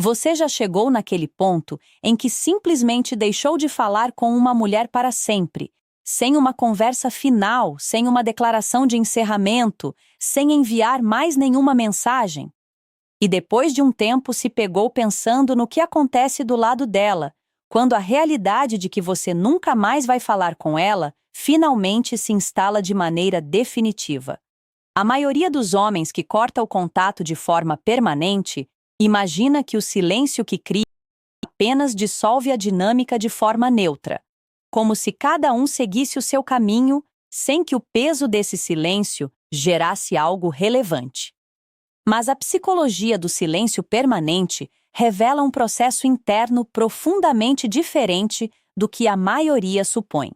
Você já chegou naquele ponto em que simplesmente deixou de falar com uma mulher para sempre, sem uma conversa final, sem uma declaração de encerramento, sem enviar mais nenhuma mensagem? E depois de um tempo se pegou pensando no que acontece do lado dela, quando a realidade de que você nunca mais vai falar com ela finalmente se instala de maneira definitiva. A maioria dos homens que corta o contato de forma permanente imagina que o silêncio que cria apenas dissolve a dinâmica de forma neutra, como se cada um seguisse o seu caminho sem que o peso desse silêncio gerasse algo relevante. Mas a psicologia do silêncio permanente revela um processo interno profundamente diferente do que a maioria supõe.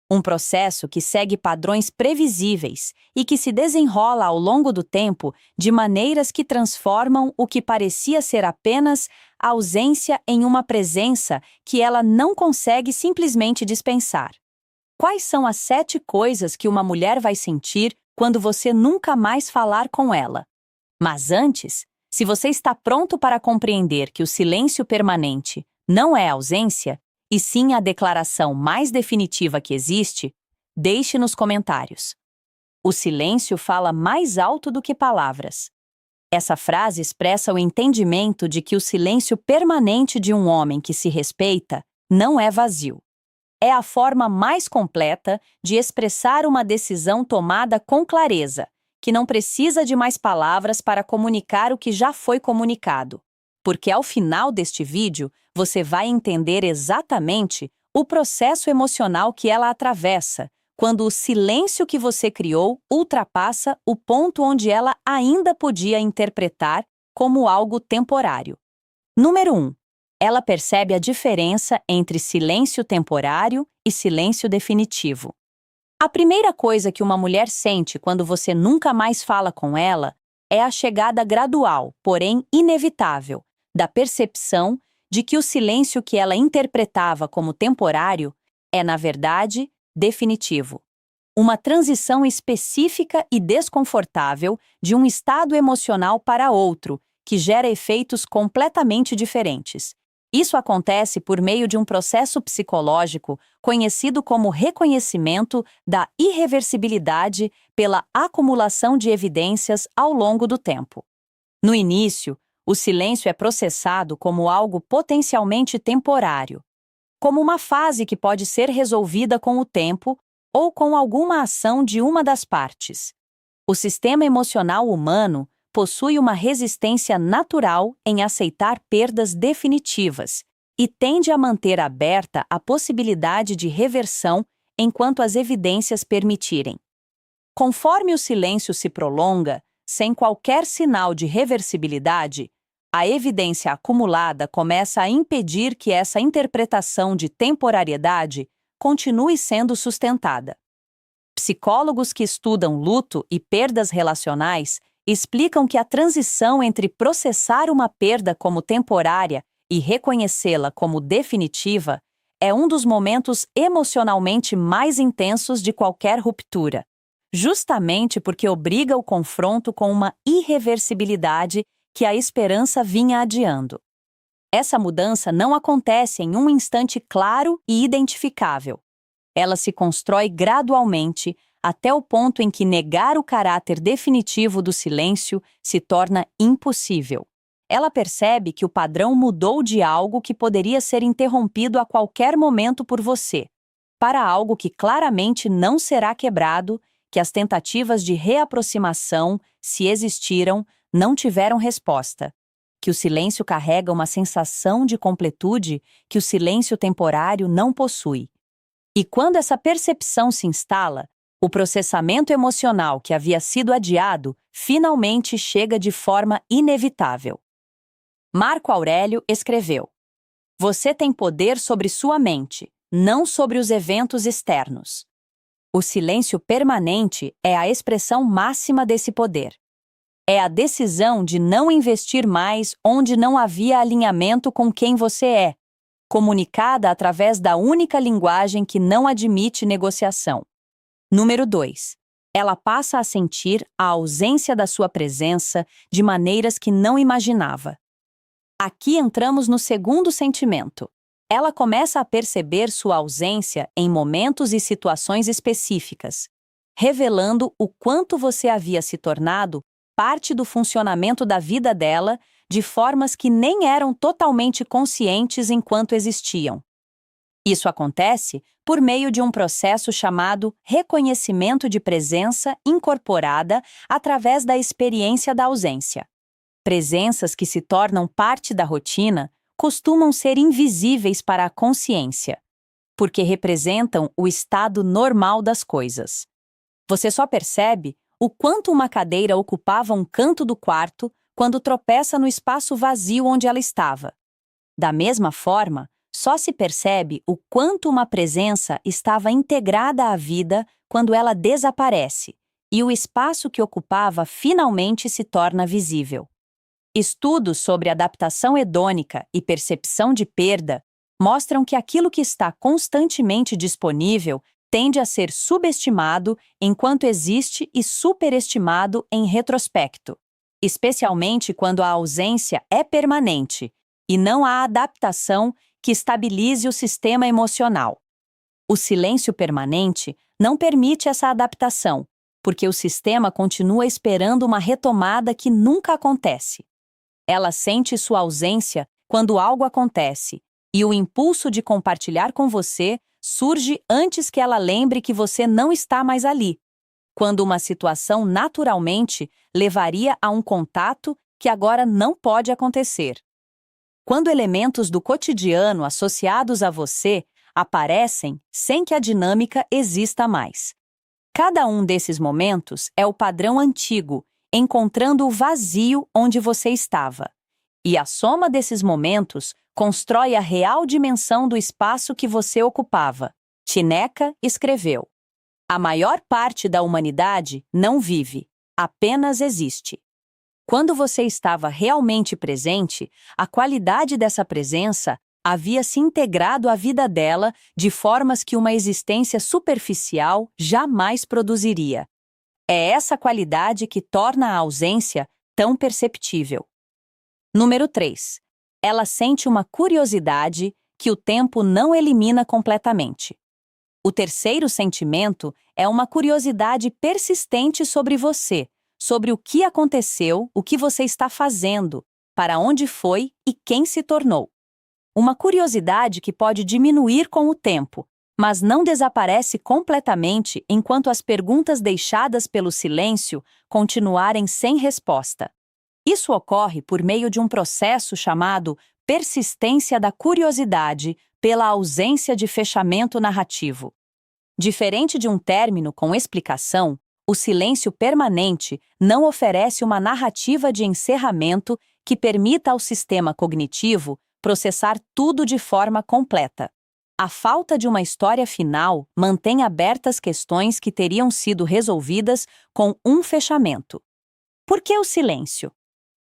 Um processo que segue padrões previsíveis e que se desenrola ao longo do tempo de maneiras que transformam o que parecia ser apenas a ausência em uma presença que ela não consegue simplesmente dispensar. Quais são as 7 coisas que uma mulher vai sentir quando você nunca mais falar com ela? Mas antes, se você está pronto para compreender que o silêncio permanente não é ausência, e sim a declaração mais definitiva que existe, deixe nos comentários. O silêncio fala mais alto do que palavras. Essa frase expressa o entendimento de que o silêncio permanente de um homem que se respeita não é vazio. É a forma mais completa de expressar uma decisão tomada com clareza, que não precisa de mais palavras para comunicar o que já foi comunicado. Porque ao final deste vídeo, você vai entender exatamente o processo emocional que ela atravessa, quando o silêncio que você criou ultrapassa o ponto onde ela ainda podia interpretar como algo temporário. Número 1. Ela percebe a diferença entre silêncio temporário e silêncio definitivo. A primeira coisa que uma mulher sente quando você nunca mais fala com ela é a chegada gradual, porém inevitável, da percepção de que o silêncio que ela interpretava como temporário é, na verdade, definitivo. Uma transição específica e desconfortável de um estado emocional para outro, que gera efeitos completamente diferentes. Isso acontece por meio de um processo psicológico conhecido como reconhecimento da irreversibilidade pela acumulação de evidências ao longo do tempo. No início, o silêncio é processado como algo potencialmente temporário, como uma fase que pode ser resolvida com o tempo ou com alguma ação de uma das partes. O sistema emocional humano possui uma resistência natural em aceitar perdas definitivas e tende a manter aberta a possibilidade de reversão enquanto as evidências permitirem. Conforme o silêncio se prolonga, sem qualquer sinal de reversibilidade, a evidência acumulada começa a impedir que essa interpretação de temporariedade continue sendo sustentada. Psicólogos que estudam luto e perdas relacionais explicam que a transição entre processar uma perda como temporária e reconhecê-la como definitiva é um dos momentos emocionalmente mais intensos de qualquer ruptura, justamente porque obriga o confronto com uma irreversibilidade que a esperança vinha adiando. Essa mudança não acontece em um instante claro e identificável. Ela se constrói gradualmente até o ponto em que negar o caráter definitivo do silêncio se torna impossível. Ela percebe que o padrão mudou de algo que poderia ser interrompido a qualquer momento por você, para algo que claramente não será quebrado, que as tentativas de reaproximação, se existiram, não tiveram resposta, que o silêncio carrega uma sensação de completude que o silêncio temporário não possui. E quando essa percepção se instala, o processamento emocional que havia sido adiado finalmente chega de forma inevitável. Marco Aurélio escreveu: "Você tem poder sobre sua mente, não sobre os eventos externos." O silêncio permanente é a expressão máxima desse poder. É a decisão de não investir mais onde não havia alinhamento com quem você é, comunicada através da única linguagem que não admite negociação. Número 2. Ela passa a sentir a ausência da sua presença de maneiras que não imaginava. Aqui entramos no segundo sentimento. Ela começa a perceber sua ausência em momentos e situações específicas, revelando o quanto você havia se tornado parte do funcionamento da vida dela de formas que nem eram totalmente conscientes enquanto existiam. Isso acontece por meio de um processo chamado reconhecimento de presença incorporada através da experiência da ausência. Presenças que se tornam parte da rotina costumam ser invisíveis para a consciência, porque representam o estado normal das coisas. Você só percebe o quanto uma cadeira ocupava um canto do quarto quando tropeça no espaço vazio onde ela estava. Da mesma forma, só se percebe o quanto uma presença estava integrada à vida quando ela desaparece, e o espaço que ocupava finalmente se torna visível. Estudos sobre adaptação hedônica e percepção de perda mostram que aquilo que está constantemente disponível tende a ser subestimado enquanto existe e superestimado em retrospecto, especialmente quando a ausência é permanente e não há adaptação que estabilize o sistema emocional. O silêncio permanente não permite essa adaptação, porque o sistema continua esperando uma retomada que nunca acontece. Ela sente sua ausência quando algo acontece, e o impulso de compartilhar com você surge antes que ela lembre que você não está mais ali, quando uma situação naturalmente levaria a um contato que agora não pode acontecer. Quando elementos do cotidiano associados a você aparecem sem que a dinâmica exista mais. Cada um desses momentos é o padrão antigo, encontrando o vazio onde você estava. E a soma desses momentos constrói a real dimensão do espaço que você ocupava. Tineca escreveu: "A maior parte da humanidade não vive, apenas existe." Quando você estava realmente presente, a qualidade dessa presença havia se integrado à vida dela de formas que uma existência superficial jamais produziria. É essa qualidade que torna a ausência tão perceptível. Número 3. Ela sente uma curiosidade que o tempo não elimina completamente. O terceiro sentimento é uma curiosidade persistente sobre você, sobre o que aconteceu, o que você está fazendo, para onde foi e quem se tornou. Uma curiosidade que pode diminuir com o tempo, mas não desaparece completamente enquanto as perguntas deixadas pelo silêncio continuarem sem resposta. Isso ocorre por meio de um processo chamado persistência da curiosidade pela ausência de fechamento narrativo. Diferente de um término com explicação, o silêncio permanente não oferece uma narrativa de encerramento que permita ao sistema cognitivo processar tudo de forma completa. A falta de uma história final mantém abertas questões que teriam sido resolvidas com um fechamento. Por que o silêncio?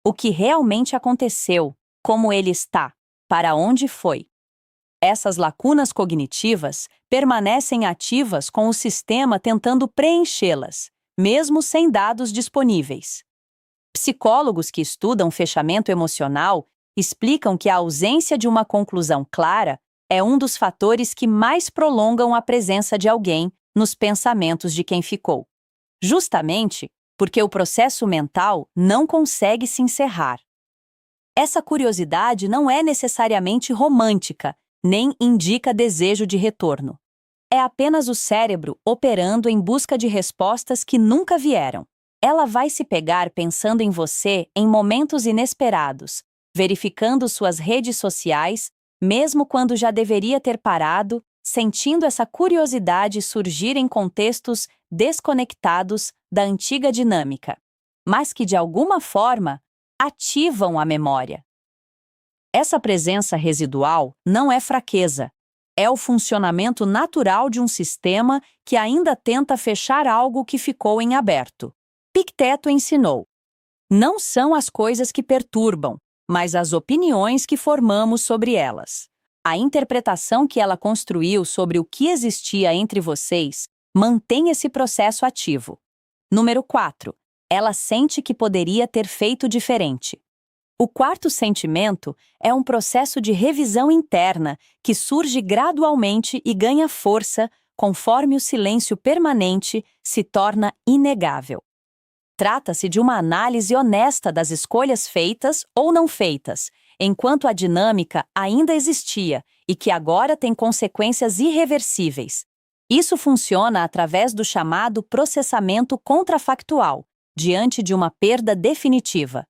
O que realmente aconteceu? Como ele está? Para onde foi? Essas lacunas cognitivas permanecem ativas com o sistema tentando preenchê-las, mesmo sem dados disponíveis. Psicólogos que estudam fechamento emocional explicam que a ausência de uma conclusão clara é um dos fatores que mais prolongam a presença de alguém nos pensamentos de quem ficou. Justamente porque o processo mental não consegue se encerrar. Essa curiosidade não é necessariamente romântica, nem indica desejo de retorno. É apenas o cérebro operando em busca de respostas que nunca vieram. Ela vai se pegar pensando em você em momentos inesperados, verificando suas redes sociais, mesmo quando já deveria ter parado, sentindo essa curiosidade surgir em contextos desconectados da antiga dinâmica, mas que de alguma forma ativam a memória. Essa presença residual não é fraqueza, é o funcionamento natural de um sistema que ainda tenta fechar algo que ficou em aberto. Epicteto ensinou: "Não são as coisas que perturbam, mas as opiniões que formamos sobre elas." A interpretação que ela construiu sobre o que existia entre vocês mantém esse processo ativo. Número 4. Ela sente que poderia ter feito diferente. O quarto sentimento é um processo de revisão interna que surge gradualmente e ganha força conforme o silêncio permanente se torna inegável. Trata-se de uma análise honesta das escolhas feitas ou não feitas, enquanto a dinâmica ainda existia e que agora tem consequências irreversíveis. Isso funciona através do chamado processamento contrafactual, diante de uma perda definitiva.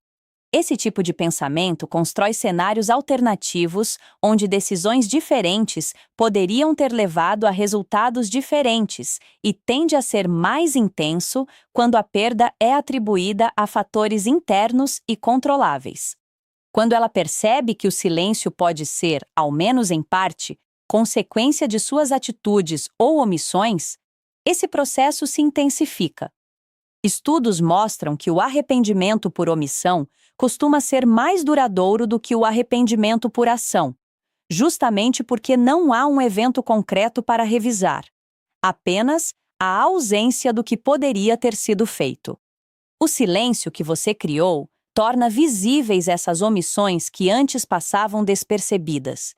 Esse tipo de pensamento constrói cenários alternativos onde decisões diferentes poderiam ter levado a resultados diferentes e tende a ser mais intenso quando a perda é atribuída a fatores internos e controláveis. Quando ela percebe que o silêncio pode ser, ao menos em parte, consequência de suas atitudes ou omissões, esse processo se intensifica. Estudos mostram que o arrependimento por omissão costuma ser mais duradouro do que o arrependimento por ação, justamente porque não há um evento concreto para revisar, apenas a ausência do que poderia ter sido feito. O silêncio que você criou torna visíveis essas omissões que antes passavam despercebidas.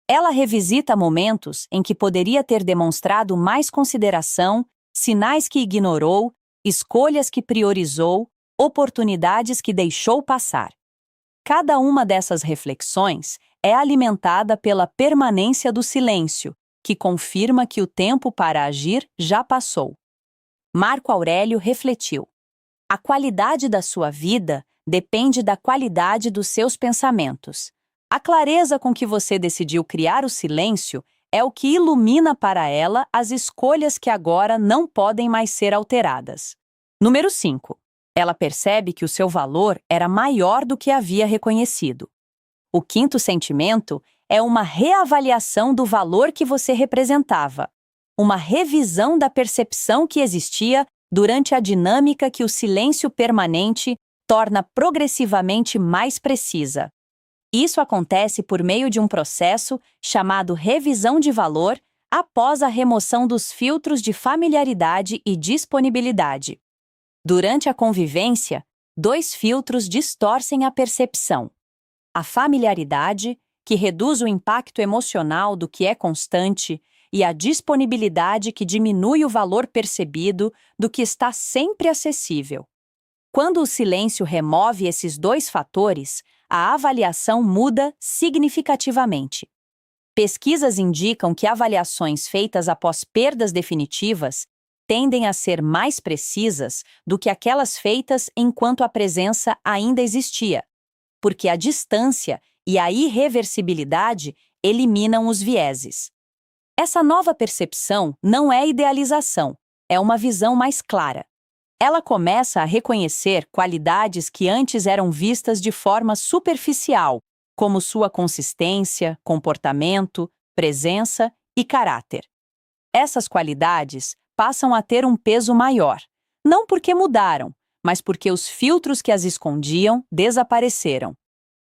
Ela revisita momentos em que poderia ter demonstrado mais consideração, sinais que ignorou, escolhas que priorizou, oportunidades que deixou passar. Cada uma dessas reflexões é alimentada pela permanência do silêncio, que confirma que o tempo para agir já passou. Marco Aurélio refletiu: a qualidade da sua vida depende da qualidade dos seus pensamentos. A clareza com que você decidiu criar o silêncio é o que ilumina para ela as escolhas que agora não podem mais ser alteradas. Número 5. Ela percebe que o seu valor era maior do que havia reconhecido. O quinto sentimento é uma reavaliação do valor que você representava, uma revisão da percepção que existia durante a dinâmica que o silêncio permanente torna progressivamente mais precisa. Isso acontece por meio de um processo chamado revisão de valor após a remoção dos filtros de familiaridade e disponibilidade. Durante a convivência, dois filtros distorcem a percepção: a familiaridade, que reduz o impacto emocional do que é constante, e a disponibilidade, que diminui o valor percebido do que está sempre acessível. Quando o silêncio remove esses dois fatores, a avaliação muda significativamente. Pesquisas indicam que avaliações feitas após perdas definitivas tendem a ser mais precisas do que aquelas feitas enquanto a presença ainda existia, porque a distância e a irreversibilidade eliminam os vieses. Essa nova percepção não é idealização, é uma visão mais clara. Ela começa a reconhecer qualidades que antes eram vistas de forma superficial, como sua consistência, comportamento, presença e caráter. Essas qualidades passam a ter um peso maior, não porque mudaram, mas porque os filtros que as escondiam desapareceram.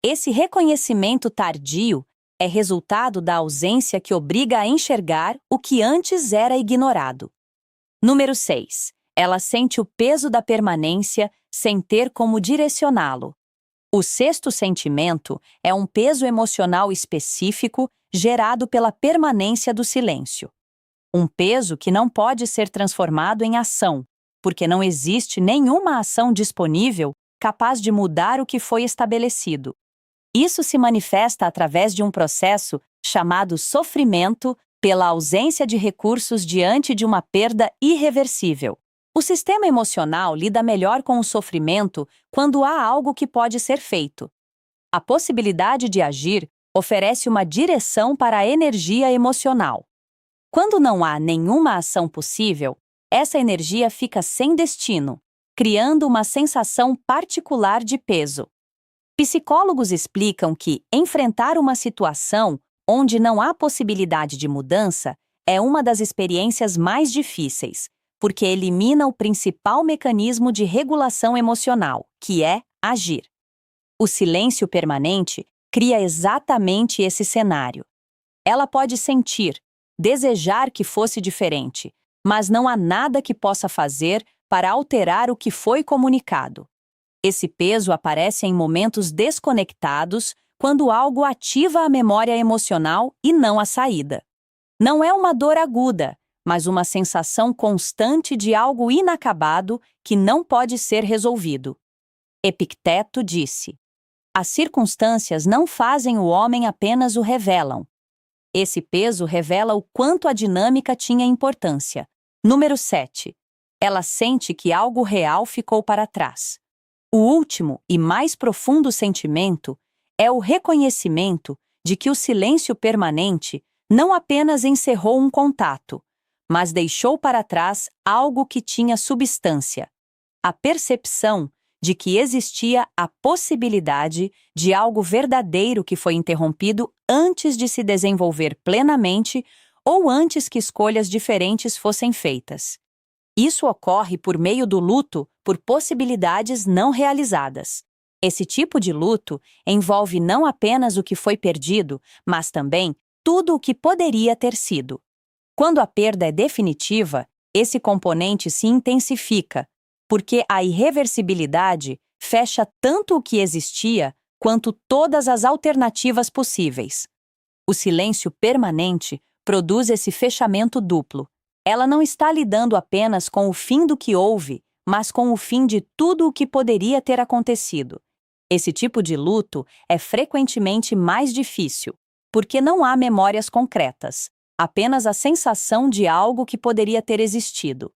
Esse reconhecimento tardio é resultado da ausência que obriga a enxergar o que antes era ignorado. Número 6. Ela sente o peso da permanência sem ter como direcioná-lo. O sexto sentimento é um peso emocional específico gerado pela permanência do silêncio. Um peso que não pode ser transformado em ação, porque não existe nenhuma ação disponível capaz de mudar o que foi estabelecido. Isso se manifesta através de um processo chamado sofrimento pela ausência de recursos diante de uma perda irreversível. O sistema emocional lida melhor com o sofrimento quando há algo que pode ser feito. A possibilidade de agir oferece uma direção para a energia emocional. Quando não há nenhuma ação possível, essa energia fica sem destino, criando uma sensação particular de peso. Psicólogos explicam que enfrentar uma situação onde não há possibilidade de mudança é uma das experiências mais difíceis, porque elimina o principal mecanismo de regulação emocional, que é agir. O silêncio permanente cria exatamente esse cenário. Ela pode sentir, desejar que fosse diferente, mas não há nada que possa fazer para alterar o que foi comunicado. Esse peso aparece em momentos desconectados, quando algo ativa a memória emocional e não a saída. Não é uma dor aguda, mas uma sensação constante de algo inacabado que não pode ser resolvido. Epicteto disse: as circunstâncias não fazem o homem, apenas o revelam. Esse peso revela o quanto a dinâmica tinha importância. Número 7. Ela sente que algo real ficou para trás. O último e mais profundo sentimento é o reconhecimento de que o silêncio permanente não apenas encerrou um contato, mas deixou para trás algo que tinha substância. A percepção de que existia a possibilidade de algo verdadeiro que foi interrompido antes de se desenvolver plenamente ou antes que escolhas diferentes fossem feitas. Isso ocorre por meio do luto por possibilidades não realizadas. Esse tipo de luto envolve não apenas o que foi perdido, mas também tudo o que poderia ter sido. Quando a perda é definitiva, esse componente se intensifica, porque a irreversibilidade fecha tanto o que existia quanto todas as alternativas possíveis. O silêncio permanente produz esse fechamento duplo. Ela não está lidando apenas com o fim do que houve, mas com o fim de tudo o que poderia ter acontecido. Esse tipo de luto é frequentemente mais difícil, porque não há memórias concretas, apenas a sensação de algo que poderia ter existido.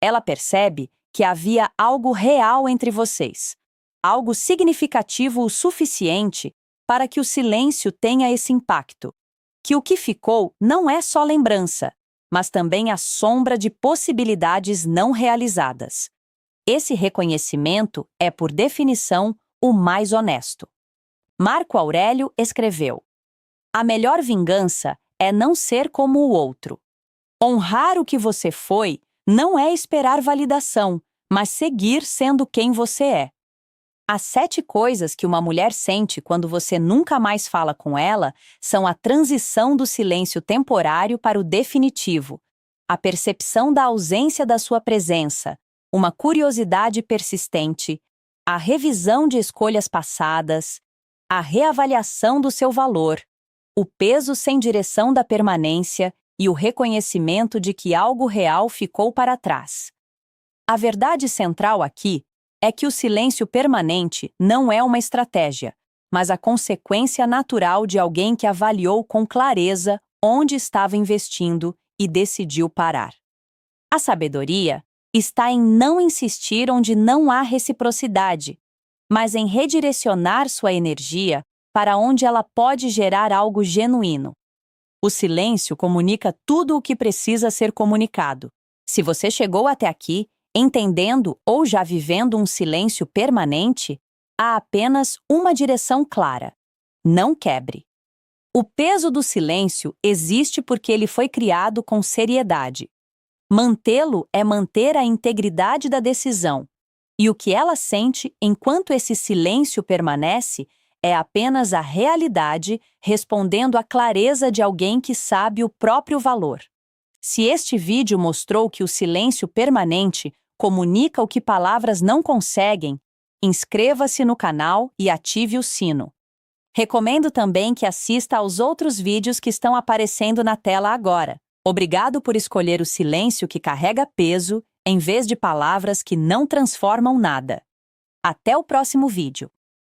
Ela percebe que havia algo real entre vocês, algo significativo o suficiente para que o silêncio tenha esse impacto, que o que ficou não é só lembrança, mas também a sombra de possibilidades não realizadas. Esse reconhecimento é, por definição, o mais honesto. Marco Aurélio escreveu: a melhor vingança é não ser como o outro. Honrar o que você foi não é esperar validação, mas seguir sendo quem você é. As 7 coisas que uma mulher sente quando você nunca mais fala com ela são a transição do silêncio temporário para o definitivo, a percepção da ausência da sua presença, uma curiosidade persistente, a revisão de escolhas passadas, a reavaliação do seu valor, o peso sem direção da permanência e o reconhecimento de que algo real ficou para trás. A verdade central aqui é que o silêncio permanente não é uma estratégia, mas a consequência natural de alguém que avaliou com clareza onde estava investindo e decidiu parar. A sabedoria está em não insistir onde não há reciprocidade, mas em redirecionar sua energia para onde ela pode gerar algo genuíno. O silêncio comunica tudo o que precisa ser comunicado. Se você chegou até aqui, entendendo ou já vivendo um silêncio permanente, há apenas uma direção clara: não quebre. O peso do silêncio existe porque ele foi criado com seriedade. Mantê-lo é manter a integridade da decisão, e o que ela sente enquanto esse silêncio permanece é apenas a realidade respondendo à clareza de alguém que sabe o próprio valor. Se este vídeo mostrou que o silêncio permanente comunica o que palavras não conseguem, inscreva-se no canal e ative o sino. Recomendo também que assista aos outros vídeos que estão aparecendo na tela agora. Obrigado por escolher o silêncio que carrega peso, em vez de palavras que não transformam nada. Até o próximo vídeo.